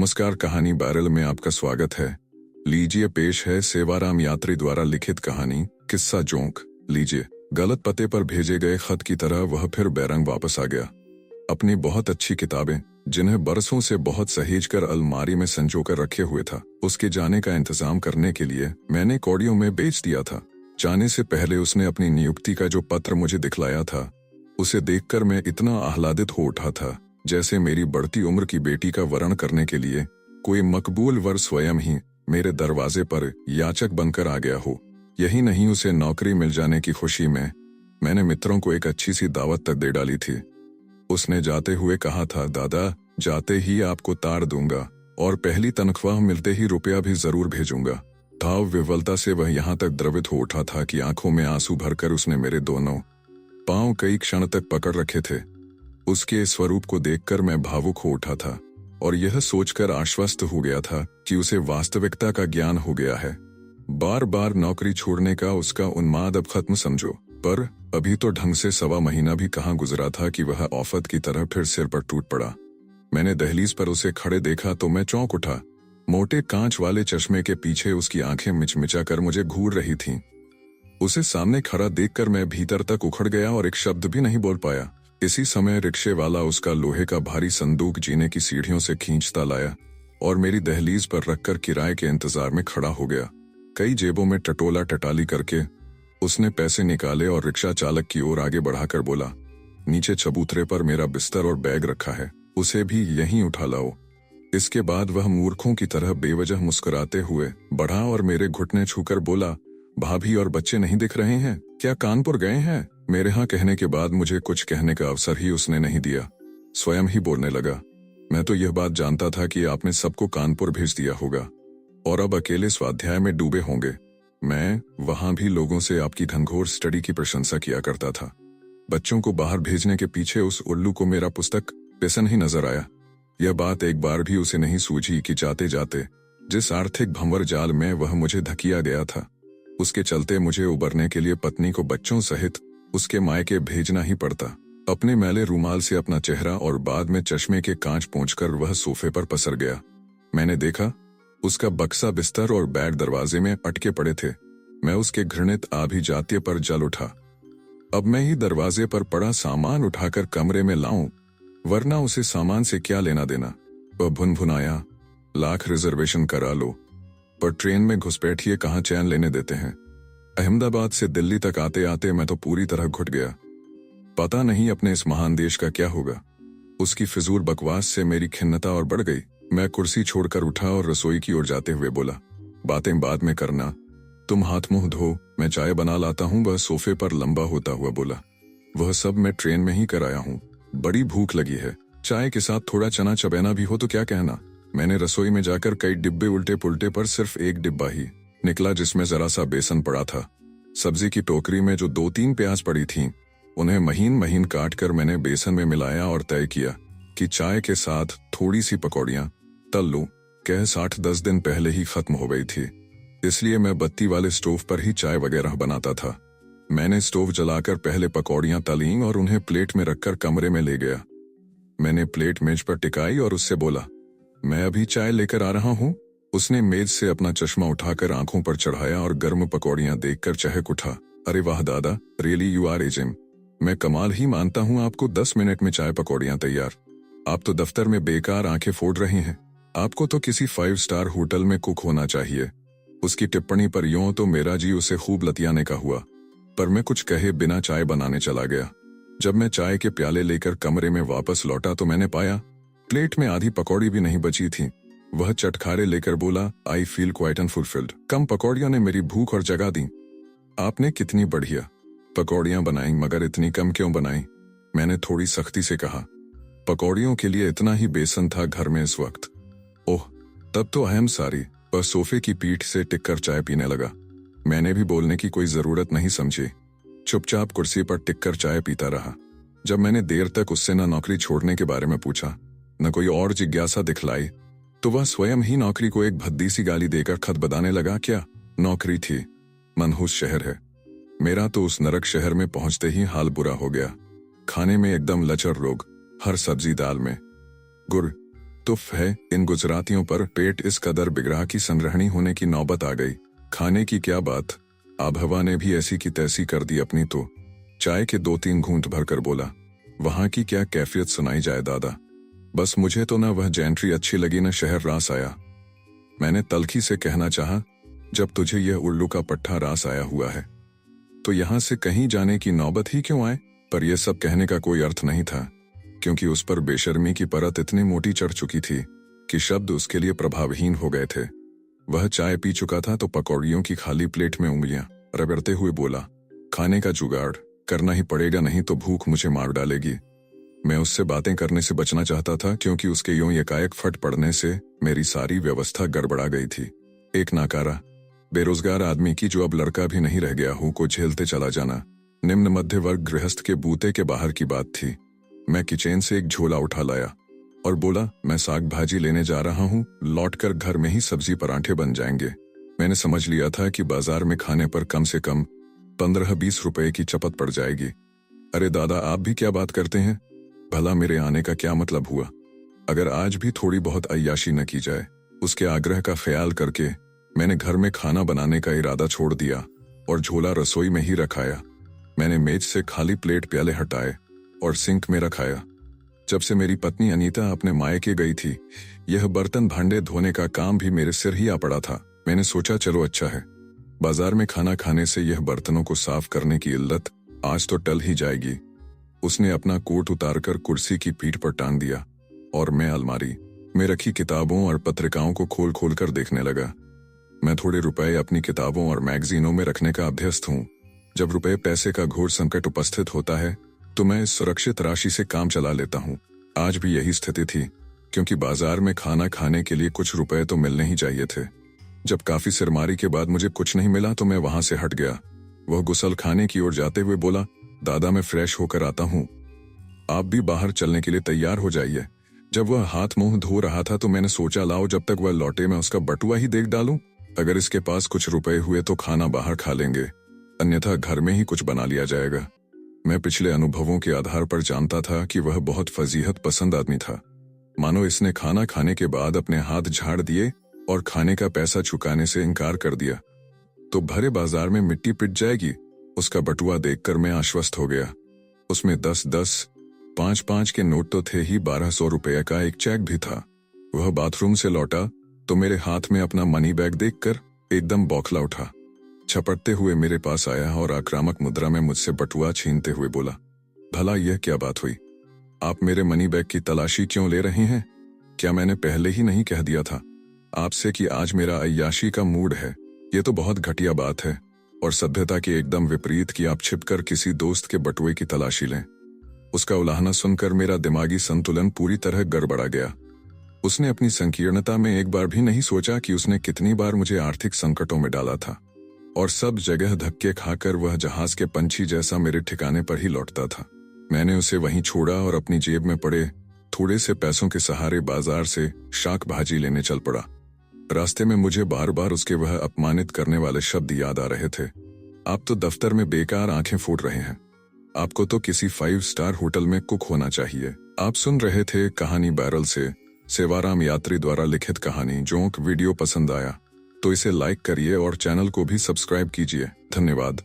नमस्कार, कहानी बैरल में आपका स्वागत है। लीजिए पेश है सेवाराम यात्री द्वारा लिखित कहानी किस्सा जोंक। लीजिए। गलत पते पर भेजे गए खत की तरह वह फिर बैरंग वापस आ गया। अपनी बहुत अच्छी किताबें, जिन्हें बरसों से बहुत सहेजकर अलमारी में संजोकर रखे हुए था, उसके जाने का इंतजाम करने के लिए मैंने कौड़ियों में बेच दिया था। जाने से पहले उसने अपनी नियुक्ति का जो पत्र मुझे दिखलाया था, उसे देखकर मैं इतना आह्लादित हो उठा था जैसे मेरी बढ़ती उम्र की बेटी का वरण करने के लिए कोई मकबूल वर स्वयं ही मेरे दरवाजे पर याचक बनकर आ गया हो। यही नहीं, उसे नौकरी मिल जाने की खुशी में मैंने मित्रों को एक अच्छी सी दावत तक दे डाली थी। उसने जाते हुए कहा था, दादा जाते ही आपको तार दूंगा और पहली तनख्वाह मिलते ही रुपया भी जरूर भेजूंगा। भाव विवलता से वह यहाँ तक द्रवित हो उठा था कि आंखों में आंसू भरकर उसने मेरे दोनों पांव कई क्षण तक पकड़ रखे थे। उसके स्वरूप को देखकर मैं भावुक हो उठा था और यह सोचकर आश्वस्त हो गया था कि उसे वास्तविकता का ज्ञान हो गया है। बार बार नौकरी छोड़ने का उसका उन्माद अब खत्म समझो। पर अभी तो ढंग से 1.25 महीना भी कहाँ गुजरा था कि वह औफत की तरह फिर सिर पर टूट पड़ा। मैंने दहलीज पर उसे खड़े देखा तो मैं चौंक उठा। मोटे कांच वाले चश्मे के पीछे उसकी आंखें मिचमिचा कर मुझे घूर रही थीं। उसे सामने खड़ा देखकर मैं भीतर तक उखड़ गया और एक शब्द भी नहीं बोल पाया। इसी समय रिक्शे वाला उसका लोहे का भारी संदूक जीने की सीढ़ियों से खींचता लाया और मेरी दहलीज पर रखकर किराए के इंतजार में खड़ा हो गया। कई जेबों में टटोला टटाली करके उसने पैसे निकाले और रिक्शा चालक की ओर आगे बढ़ाकर बोला, नीचे चबूतरे पर मेरा बिस्तर और बैग रखा है, उसे भी यहीं उठा लाओ। इसके बाद वह मूर्खों की तरह बेवजह मुस्कुराते हुए बढ़ा और मेरे घुटने छूकर बोला, भाभी और बच्चे नहीं दिख रहे हैं क्या? कानपुर गए हैं? मेरे हाँ कहने के बाद मुझे कुछ कहने का अवसर ही उसने नहीं दिया। स्वयं ही बोलने लगा, मैं तो यह बात जानता था कि आपने सबको कानपुर भेज दिया होगा और अब अकेले स्वाध्याय में डूबे होंगे। मैं वहां भी लोगों से आपकी घनघोर स्टडी की प्रशंसा किया करता था। बच्चों को बाहर भेजने के पीछे उस उल्लू को मेरा पुस्तक व्यसन ही नजर आया। यह बात एक बार भी उसे नहीं सूझी कि जाते जाते जिस आर्थिक भंवर जाल में वह मुझे धकिया गया था, उसके चलते मुझे उबरने के लिए पत्नी को बच्चों सहित उसके मायके भेजना ही पड़ता। अपने मैले रूमाल से अपना चेहरा और बाद में चश्मे के कांच पोंछकर वह सोफे पर पसर गया। मैंने देखा उसका बक्सा, बिस्तर और बैग दरवाजे में अटके पड़े थे। मैं उसके घृणित आभिजात्य पर जल उठा। अब मैं ही दरवाजे पर पड़ा सामान उठाकर कमरे में लाऊं, वरना उसे सामान से क्या लेना देना। वह भुनभुनाया, लाख रिजर्वेशन करा लो, पर ट्रेन में घुसपैठिए कहाँ चैन लेने देते हैं। अहमदाबाद से दिल्ली तक आते आते मैं तो पूरी तरह घुट गया। पता नहीं अपने इस महान देश का क्या होगा। उसकी फिजूल बकवास से मेरी खिन्नता और बढ़ गई। मैं कुर्सी छोड़कर उठा और रसोई की ओर जाते हुए बोला, बातें बाद में करना, तुम हाथ मुंह धो, मैं चाय बना लाता हूँ। वह सोफे पर लंबा होता हुआ बोला, वह सब मैं ट्रेन में ही कराया हूँ। बड़ी भूख लगी है, चाय के साथ थोड़ा चना चबेना भी हो तो क्या कहना। मैंने रसोई में जाकर कई डिब्बे उल्टे पुल्टे पर सिर्फ एक डिब्बा ही निकला जिसमें जरा सा बेसन पड़ा था। सब्जी की टोकरी में जो 2-3 प्याज पड़ी थीं, उन्हें महीन महीन काट कर मैंने बेसन में मिलाया और तय किया कि चाय के साथ थोड़ी सी पकौड़ियां तल लूं। कह 60-10 दिन पहले ही खत्म हो गई थी, इसलिए मैं बत्ती वाले स्टोव पर ही चाय वगैरह बनाता था। मैंने स्टोव जलाकर पहले पकौड़ियां तलीं और उन्हें प्लेट में रखकर कमरे में ले गया। मैंने प्लेट मेज पर टिकाई और उससे बोला, मैं अभी चाय लेकर आ रहा हूँ। उसने मेज से अपना चश्मा उठाकर आंखों पर चढ़ाया और गर्म पकौड़ियां देखकर चहक उठा, अरे वाह दादा, रियली यू आर एजिंग। मैं कमाल ही मानता हूँ आपको, 10 मिनट में चाय पकौड़ियां तैयार। आप तो दफ्तर में बेकार आंखें फोड़ रही हैं, आपको तो किसी 5 स्टार होटल में कुक होना चाहिए। उसकी टिप्पणी पर यूं तो मेरा जी उसे खूब लतियाने का हुआ, पर मैं कुछ कहे बिना चाय बनाने चला गया। जब मैं चाय के प्याले लेकर कमरे में वापस लौटा तो मैंने पाया प्लेट में आधी पकौड़ी भी नहीं बची थी। वह चटखारे लेकर बोला, आई फील क्वाइट अनफुलफिल्ड। कम पकौड़ियों ने मेरी भूख और जगा दी। आपने कितनी बढ़िया पकौड़ियां बनाई, मगर इतनी कम क्यों बनाई? मैंने थोड़ी सख्ती से कहा। पकौड़ियों के लिए इतना ही बेसन था घर में इस वक्त। ओह, तब तो अहम सारी। वह सोफे की पीठ से टिककर चाय पीने लगा। मैंने भी बोलने की कोई जरूरत नहीं समझी, चुपचाप कुर्सी पर टिककर चाय पीता रहा। जब मैंने देर तक उससे न नौकरी छोड़ने के बारे में पूछा, न कोई और जिज्ञासा दिखलाई, तो वह स्वयं ही नौकरी को एक भद्दी सी गाली देकर खत बताने लगा। क्या नौकरी थी? मनहूस शहर है मेरा, तो उस नरक शहर में पहुंचते ही हाल बुरा हो गया। खाने में एकदम लचर रोग, हर सब्जी दाल में गुड़, तुफ है, इन गुजरातियों पर पेट इस कदर बिगड़ा कि संग्रहणी होने की नौबत आ गई। खाने की क्या बात, आबहवा ने भी ऐसी की तैसी कर दी अपनी तो। चाय के 2-3 घूंट भरकर बोला, वहां की क्या कैफियत सुनाई जाए दादा। बस मुझे तो न वह जेंट्री अच्छी लगी न शहर रास आया। मैंने तलखी से कहना चाहा, जब तुझे यह उल्लू का पट्टा रास आया हुआ है तो यहां से कहीं जाने की नौबत ही क्यों आए। पर यह सब कहने का कोई अर्थ नहीं था, क्योंकि उस पर बेशर्मी की परत इतनी मोटी चढ़ चुकी थी कि शब्द उसके लिए प्रभावहीन हो गए थे। वह चाय पी चुका था तो पकौड़ियों की खाली प्लेट में उंगलियां रगड़ते हुए बोला, खाने का जुगाड़ करना ही पड़ेगा, नहीं तो भूख मुझे मार डालेगी। मैं उससे बातें करने से बचना चाहता था, क्योंकि उसके यूं एकाएक फट पड़ने से मेरी सारी व्यवस्था गड़बड़ा गई थी। एक नाकारा बेरोजगार आदमी की, जो अब लड़का भी नहीं रह गया हूं, को झेलते चला जाना निम्न मध्य वर्ग गृहस्थ के बूते के बाहर की बात थी। मैं किचन से एक झोला उठा लाया और बोला, मैं साग भाजी लेने जा रहा हूं, लौटकर घर में ही सब्जी पराठे बन जाएंगे। मैंने समझ लिया था कि बाजार में खाने पर कम से कम 15-20 रुपए की चपत पड़ जाएगी। अरे दादा, आप भी क्या बात करते हैं, भला मेरे आने का क्या मतलब हुआ। अगर आज भी थोड़ी बहुत अय्याशी न की जाए। उसके आग्रह का ख्याल करके मैंने घर में खाना बनाने का इरादा छोड़ दिया और झोला रसोई में ही रखाया। मैंने मेज से खाली प्लेट प्याले हटाए और सिंक में रखाया। जब से मेरी पत्नी अनीता अपने मायके गई थी, यह बर्तन भांडे धोने का काम भी मेरे सिर ही आ पड़ा था। मैंने सोचा चलो अच्छा है, बाजार में खाना खाने से यह बर्तनों को साफ करने की इल्लत आज तो टल ही जाएगी। उसने अपना कोट उतारकर कुर्सी की पीठ पर टांग दिया और मैं अलमारी में रखी किताबों और पत्रिकाओं को खोल खोल कर देखने लगा। मैं थोड़े रुपए अपनी किताबों और मैगजीनों में रखने का अभ्यस्त हूँ। जब रुपए पैसे का घोर संकट उपस्थित होता है तो मैं इस सुरक्षित राशि से काम चला लेता हूँ। आज भी यही स्थिति थी, क्योंकि बाजार में खाना खाने के लिए कुछ रुपए तो मिलने ही चाहिए थे। जब काफी सिरमारी के बाद मुझे कुछ नहीं मिला तो मैं वहां से हट गया। वह गुसल खाने की ओर जाते हुए बोला, दादा मैं फ्रेश होकर आता हूँ, आप भी बाहर चलने के लिए तैयार हो जाइए। जब वह हाथ मुंह धो रहा था तो मैंने सोचा, लाओ जब तक वह लौटे मैं उसका बटुआ ही देख डालूं। अगर इसके पास कुछ रुपए हुए तो खाना बाहर खा लेंगे, अन्यथा घर में ही कुछ बना लिया जाएगा। मैं पिछले अनुभवों के आधार पर जानता था कि वह बहुत फजीहत पसंद आदमी था। मानो इसने खाना खाने के बाद अपने हाथ झाड़ दिए और खाने का पैसा चुकाने से इनकार कर दिया तो भरे बाजार में मिट्टी पिट जाएगी। उसका बटुआ देखकर मैं आश्वस्त हो गया। उसमें 10-10, 5-5 के नोट तो थे ही, 1200 रुपये का एक चेक भी था। वह बाथरूम से लौटा तो मेरे हाथ में अपना मनी बैग देखकर एकदम बौखला उठा। छपटते हुए मेरे पास आया और आक्रामक मुद्रा में मुझसे बटुआ छीनते हुए बोला, भला यह क्या बात हुई, आप मेरे मनी बैग की तलाशी क्यों ले रहे हैं? क्या मैंने पहले ही नहीं कह दिया था आपसे कि आज मेरा अय्याशी का मूड है? ये तो बहुत घटिया बात है और सभ्यता के एकदम विपरीत कि आप छिपकर किसी दोस्त के बटुए की तलाशी लें। उसका उलाहना सुनकर मेरा दिमागी संतुलन पूरी तरह गड़बड़ा गया। उसने अपनी संकीर्णता में एक बार भी नहीं सोचा कि उसने कितनी बार मुझे आर्थिक संकटों में डाला था और सब जगह धक्के खाकर वह जहाज के पंछी जैसा मेरे ठिकाने पर ही लौटता था। मैंने उसे वहीं छोड़ा और अपनी जेब में पड़े थोड़े से पैसों के सहारे बाजार से शाक भाजी लेने चल पड़ा। रास्ते में मुझे बार बार उसके वह अपमानित करने वाले शब्द याद आ रहे थे, आप तो दफ्तर में बेकार आंखें फोड़ रहे हैं, आपको तो किसी 5 स्टार होटल में कुक होना चाहिए। आप सुन रहे थे कहानी बैरल से सेवाराम यात्री द्वारा लिखित कहानी जोंक। वीडियो पसंद आया तो इसे लाइक करिए और चैनल को भी सब्सक्राइब कीजिए। धन्यवाद।